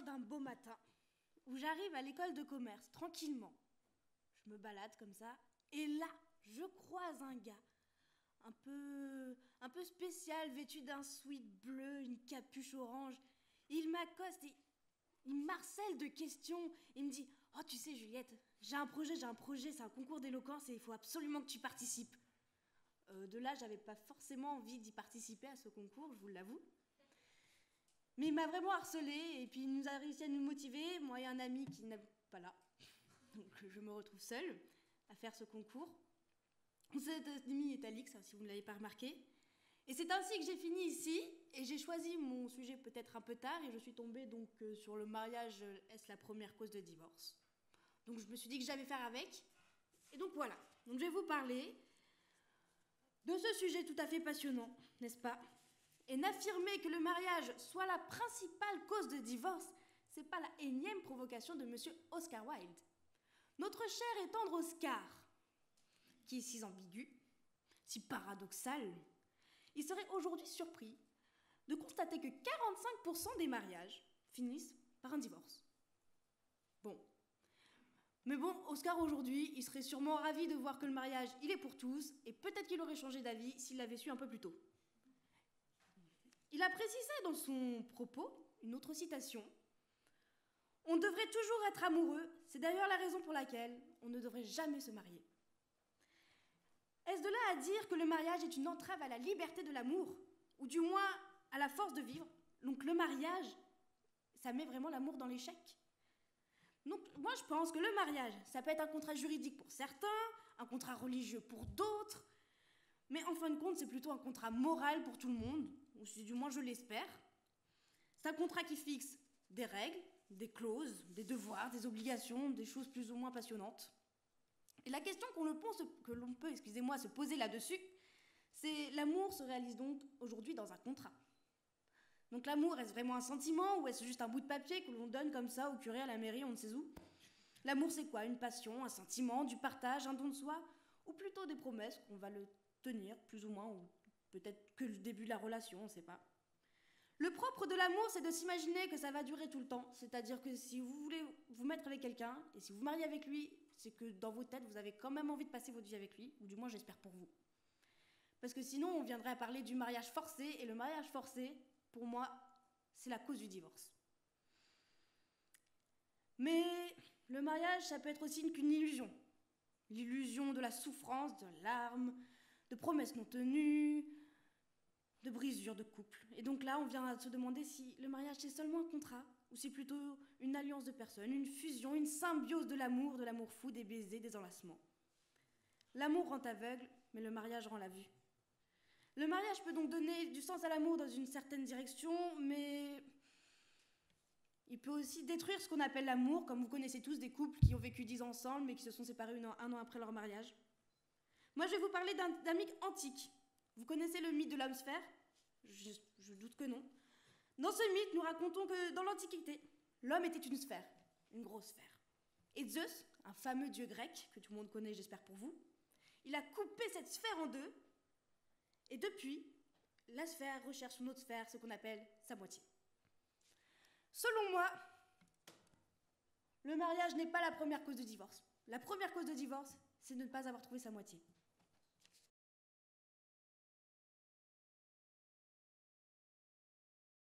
soir d'un beau matin, où j'arrive à l'école de commerce, tranquillement. Je me balade comme ça, et là, je croise un gars, un peu spécial, vêtu d'un sweat bleu, une capuche orange. Il m'accoste et il m'harcèle de questions. Il me dit « Oh, tu sais, Juliette, j'ai un projet, c'est un concours d'éloquence et il faut absolument que tu participes. » De là, j'avais pas forcément envie d'y participer à ce concours, je vous l'avoue. Mais il m'a vraiment harcelé et puis il nous a réussi à nous motiver, moi et un ami qui n'est pas là. Donc je me retrouve seule à faire ce concours. Cet ami est Alix, si vous ne l'avez pas remarqué. Et c'est ainsi que j'ai fini ici et j'ai choisi mon sujet peut-être un peu tard et je suis tombée donc sur le mariage, est-ce la première cause de divorce? Donc je me suis dit que j'allais faire avec. Et donc voilà, donc je vais vous parler de ce sujet tout à fait passionnant, n'est-ce pas? Et n'affirmer que le mariage soit la principale cause de divorce, c'est pas la énième provocation de monsieur Oscar Wilde. Notre cher et tendre Oscar, qui est si ambigu, si paradoxal, il serait aujourd'hui surpris de constater que 45% des mariages finissent par un divorce. Bon. Mais bon, Oscar aujourd'hui, il serait sûrement ravi de voir que le mariage, il est pour tous, et peut-être qu'il aurait changé d'avis s'il l'avait su un peu plus tôt. Il a précisé dans son propos, une autre citation, « On devrait toujours être amoureux, c'est d'ailleurs la raison pour laquelle on ne devrait jamais se marier. » Est-ce de là à dire que le mariage est une entrave à la liberté de l'amour, ou du moins à la force de vivre? Donc le mariage, ça met vraiment l'amour dans l'échec? Donc moi je pense que le mariage, ça peut être un contrat juridique pour certains, un contrat religieux pour d'autres, mais en fin de compte c'est plutôt un contrat moral pour tout le monde, ou du moins je l'espère. C'est un contrat qui fixe des règles, des clauses, des devoirs, des obligations, des choses plus ou moins passionnantes. Et la question que l'on peut se poser là-dessus, c'est l'amour se réalise donc aujourd'hui dans un contrat. Donc l'amour, est-ce vraiment un sentiment ou est-ce juste un bout de papier que l'on donne comme ça au curé, à la mairie, on ne sait où? L'amour c'est quoi? Une passion, un sentiment, du partage, un don de soi? Ou plutôt des promesses qu'on va le tenir plus ou moins, ou peut-être que le début de la relation, on ne sait pas. Le propre de l'amour, c'est de s'imaginer que ça va durer tout le temps. C'est-à-dire que si vous voulez vous mettre avec quelqu'un, et si vous mariez avec lui, c'est que dans vos têtes, vous avez quand même envie de passer votre vie avec lui, ou du moins j'espère pour vous. Parce que sinon, on viendrait à parler du mariage forcé, et le mariage forcé, pour moi, c'est la cause du divorce. Mais le mariage, ça peut être aussi qu'une illusion. L'illusion de la souffrance, de larmes, de promesses non tenues, de brisures de couple. Et donc là, on vient à se demander si le mariage, c'est seulement un contrat, ou c'est plutôt une alliance de personnes, une fusion, une symbiose de l'amour fou, des baisers, des enlacements. L'amour rend aveugle, mais le mariage rend la vue. Le mariage peut donc donner du sens à l'amour dans une certaine direction, mais il peut aussi détruire ce qu'on appelle l'amour, comme vous connaissez tous des couples qui ont vécu 10 ans ensemble, mais qui se sont séparés un an après leur mariage. Moi, je vais vous parler d'un mythe antique. Vous connaissez le mythe de l'homme sphère? Je doute que non. Dans ce mythe, nous racontons que dans l'Antiquité, l'homme était une sphère, une grosse sphère. Et Zeus, un fameux dieu grec, que tout le monde connaît, j'espère pour vous, il a coupé cette sphère en deux, et depuis, la sphère recherche une autre sphère, ce qu'on appelle sa moitié. Selon moi, le mariage n'est pas la première cause de divorce. La première cause de divorce, c'est de ne pas avoir trouvé sa moitié.